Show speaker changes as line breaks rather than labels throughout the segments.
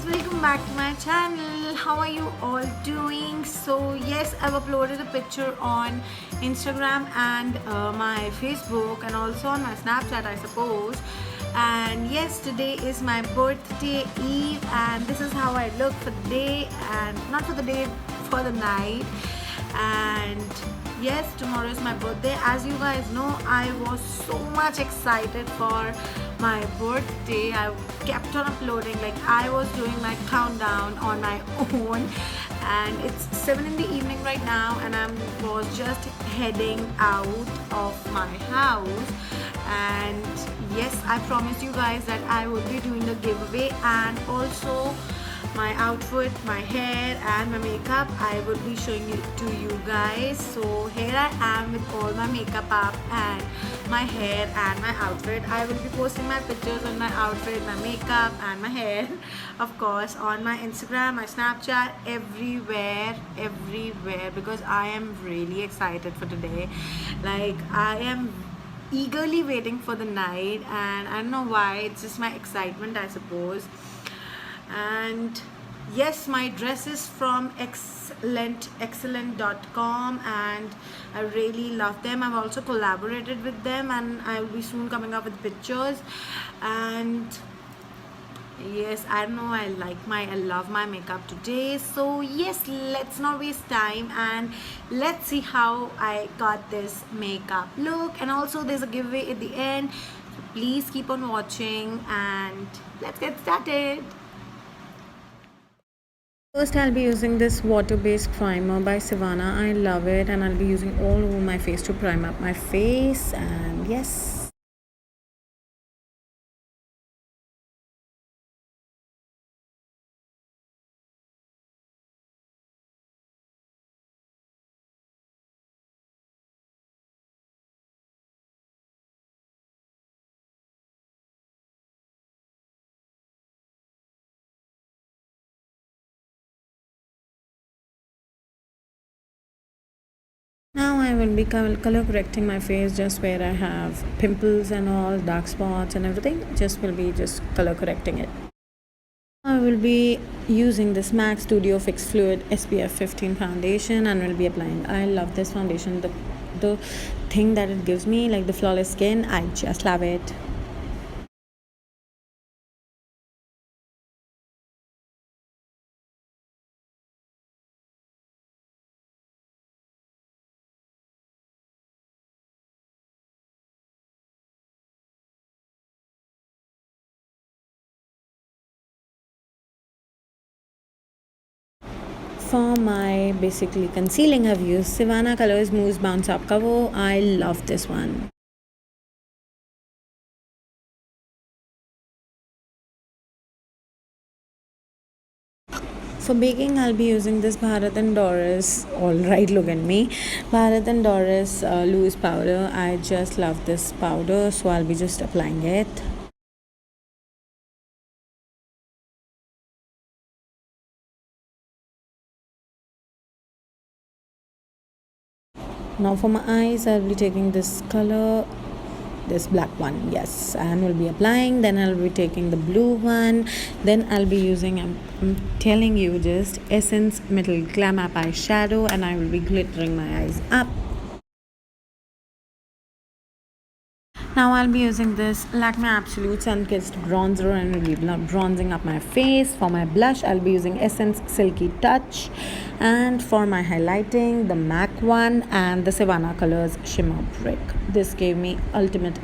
welcome back to my channel. How are you all doing? So yes, I've uploaded a picture on Instagram and my Facebook and also on my Snapchat, I suppose. And yes, today is my birthday eve and this is how I look for the day, and not for the day, for the night. And yes, tomorrow is my birthday. As you guys know, I was so much excited for my birthday. I kept on uploading, like I was doing my countdown on my own. And it's 7 in the evening right now and I was just heading out of my house. And yes, I promised you guys that I would be doing a giveaway, and also my outfit, my hair and my makeup I would be showing it to you guys. So here I am with all my makeup up and my hair and my outfit. I will be posting my pictures on my outfit, my makeup and my hair, of course, on my Instagram, my Snapchat, everywhere, because I am really excited for today. Like I am eagerly waiting for the night, and I don't know why, it's just my excitement, I suppose. And yes, my dress is from excellent.com and I really love them. I've also collaborated with them and I will be soon coming up with pictures. And yes, I don't know, I love my makeup today. So yes, let's not waste time and let's see how I got this makeup look. And also there's a giveaway at the end, so please keep on watching and let's get started. First, I'll be using this water-based primer by Savannah. I love it, and I'll be using all over my face to prime up my face. And yes. Now I will be color correcting my face just where I have pimples and all, dark spots and everything. Just will be just color correcting it. I will be using this MAC Studio Fix Fluid SPF 15 foundation and will be applying. I love this foundation. The thing that it gives me, like the flawless skin, I just love it. For my basically concealing, I've used Savannah Colors Mousse Bounce Up Cover. I love this one. For baking, I'll be using this Bharat and Doris. Alright, look at me. Bharat and Doris loose powder. I just love this powder, so I'll be just applying it. Now for my eyes, I'll be taking this color, this black one, yes, and we'll be applying. Then I'll be taking the blue one. Then I'll be using, I'm telling you, just Essence Metal Glam Up eyeshadow, and I will be glittering my eyes up. Now I'll be using this Lakme Absolute Sun-Kissed Bronzer and will be bronzing up my face. For my blush, I'll be using Essence Silky Touch. And for my highlighting, the MAC one and the Savannah Colors Shimmer Brick. This gave me ultimate,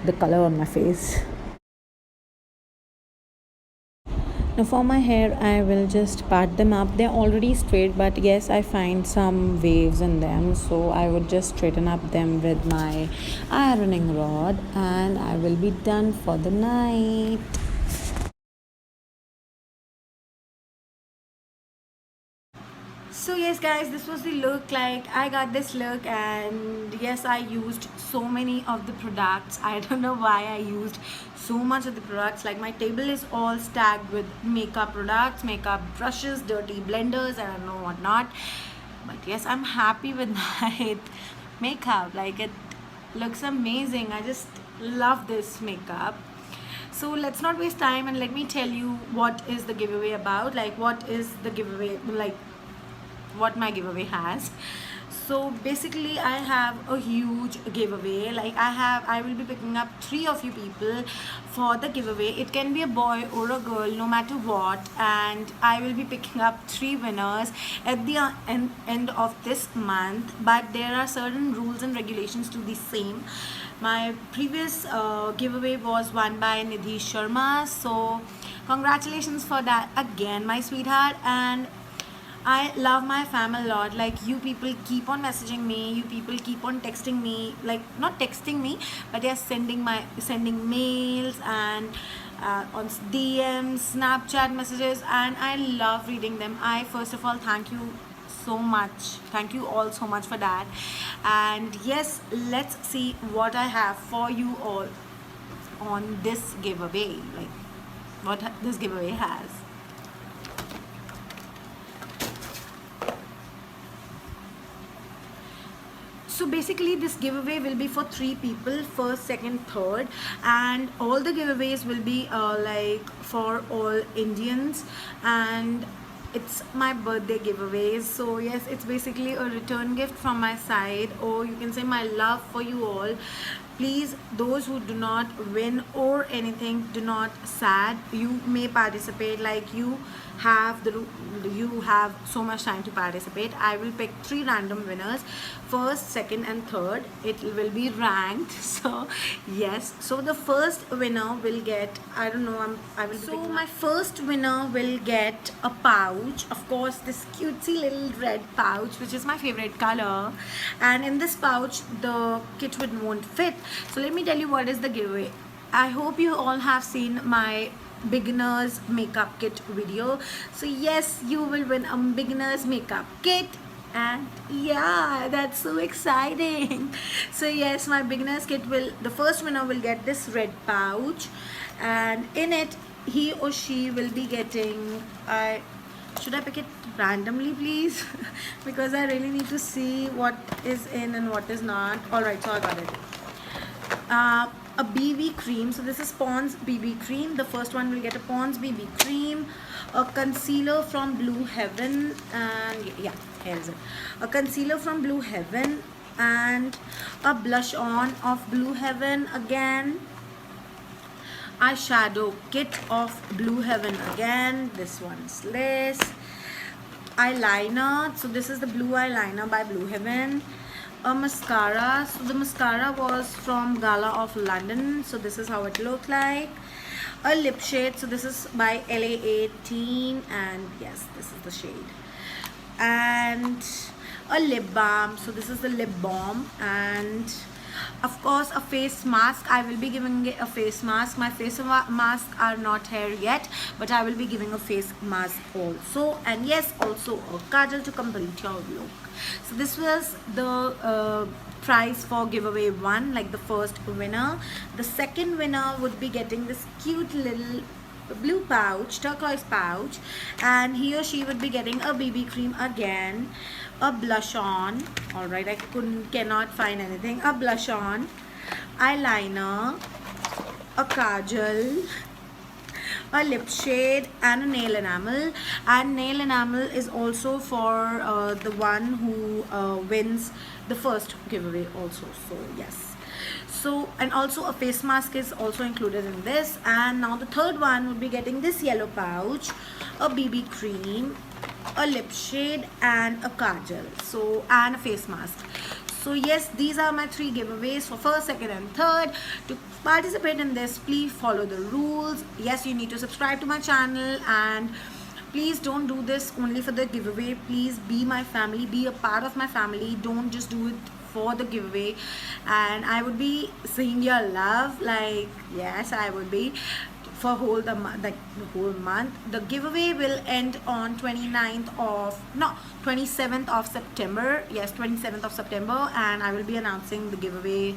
the color on my face. Now for my hair, I will just part them up. They're already straight, but yes, I find some waves in them, so I would just straighten up them with my ironing rod and I will be done for the night. So yes guys, this was the look. Like I got this look, and yes, I used so many of the products. I don't know why I used so much of the products. Like my table is all stacked with makeup products, makeup brushes, dirty blenders, and I don't know what not. But yes, I'm happy with my makeup. Like it looks amazing. I just love this makeup. So let's not waste time and let me tell you what is the giveaway about, like what is the giveaway, like what my giveaway has. So basically I have a huge giveaway. Like I will be picking up 3 of you people for the giveaway. It can be a boy or a girl, no matter what, and I will be picking up 3 winners at the end of this month. But there are certain rules and regulations to the same. My previous giveaway was won by Nidhi Sharma, so congratulations for that again, my sweetheart. And I love my fam a lot. Like, you people keep on messaging me, you people keep on texting me, like not texting me, but they're sending mails and on DMs, Snapchat messages, and I love reading them. I first of all thank you so much. Thank you all so much for that. And yes, let's see what I have for you all on this giveaway, like what this giveaway has. So basically this giveaway will be for 3 people, first, second, third, and all the giveaways will be like for all Indians, and it's my birthday giveaways. So yes, it's basically a return gift from my side, or you can say my love for you all. Please, those who do not win or anything, do not sad. You may participate. Like, you have so much time to participate. I will pick 3 random winners, first, second and third. It will be ranked. So yes, so the first winner will get, I don't know, I will so my first winner will get a pouch, of course this cutesy little red pouch, which is my favorite color, and in this pouch the kit won't fit. So let me tell you what is the giveaway. I hope you all have seen my beginners makeup kit video. So yes, you will win a beginners makeup kit, and yeah, that's so exciting. So yes, my beginners kit the first winner will get this red pouch, and in it he or she will be getting, should I pick it randomly please? Because I really need to see what is in and what is not. Alright, so I got it. A BB cream. So this is Pond's BB cream. The first one will get a Pond's BB cream, a concealer from Blue Heaven, and yeah, here is it. A concealer from Blue Heaven, and a blush on of Blue Heaven again. Eyeshadow kit of Blue Heaven again. This one's less. Eyeliner. So this is the blue eyeliner by Blue Heaven. A mascara. So the mascara was from Gala of London. So this is how it looked like. A lip shade. So this is by LA18, and yes, this is the shade. And a lip balm. So this is the lip balm, and of course a face mask. I will be giving a face mask. My face masks are not here yet, but I will be giving a face mask also. And yes, also a kajal to complete your look. So this was the prize for giveaway 1, like the first winner. The second winner would be getting this cute little blue pouch, turquoise pouch, and he or she would be getting a BB cream again, a blush on. Alright, I cannot find anything. A blush on, eyeliner, a kajal, a lip shade, and a nail enamel. And nail enamel is also for the one who wins the first giveaway also. So yes, so, and also a face mask is also included in this. And now the third one would be getting this yellow pouch, a BB cream, a lip shade, and a kajal, so, and a face mask. So yes, these are my 3 giveaways for first, second and third. To participate in this, please follow the rules. Yes, you need to subscribe to my channel, and please don't do this only for the giveaway. Please be my family, be a part of my family. Don't just do it for the giveaway. And I would be seeing your love, like yes, I would be for the whole month. The giveaway will end on 27th of September. Yes, 27th of September, and I will be announcing the giveaway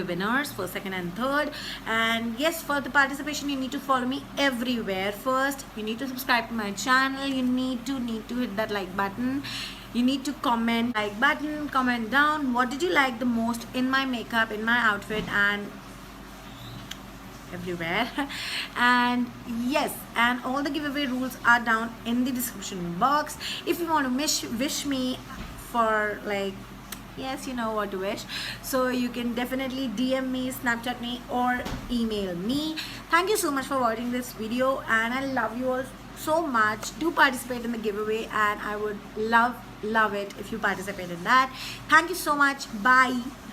winners for second and third. And yes, for the participation you need to follow me everywhere. First, you need to subscribe to my channel. You need to hit that like button. You need to comment comment down what did you like the most in my makeup, in my outfit, and everywhere. And yes, and all the giveaway rules are down in the description box. If you want to wish me for like, yes, you know what to wish, so you can definitely DM me, Snapchat me, or email me. Thank you so much for watching this video, and I love you all so much. Do participate in the giveaway, and I would love it if you participate in that. Thank you so much. Bye.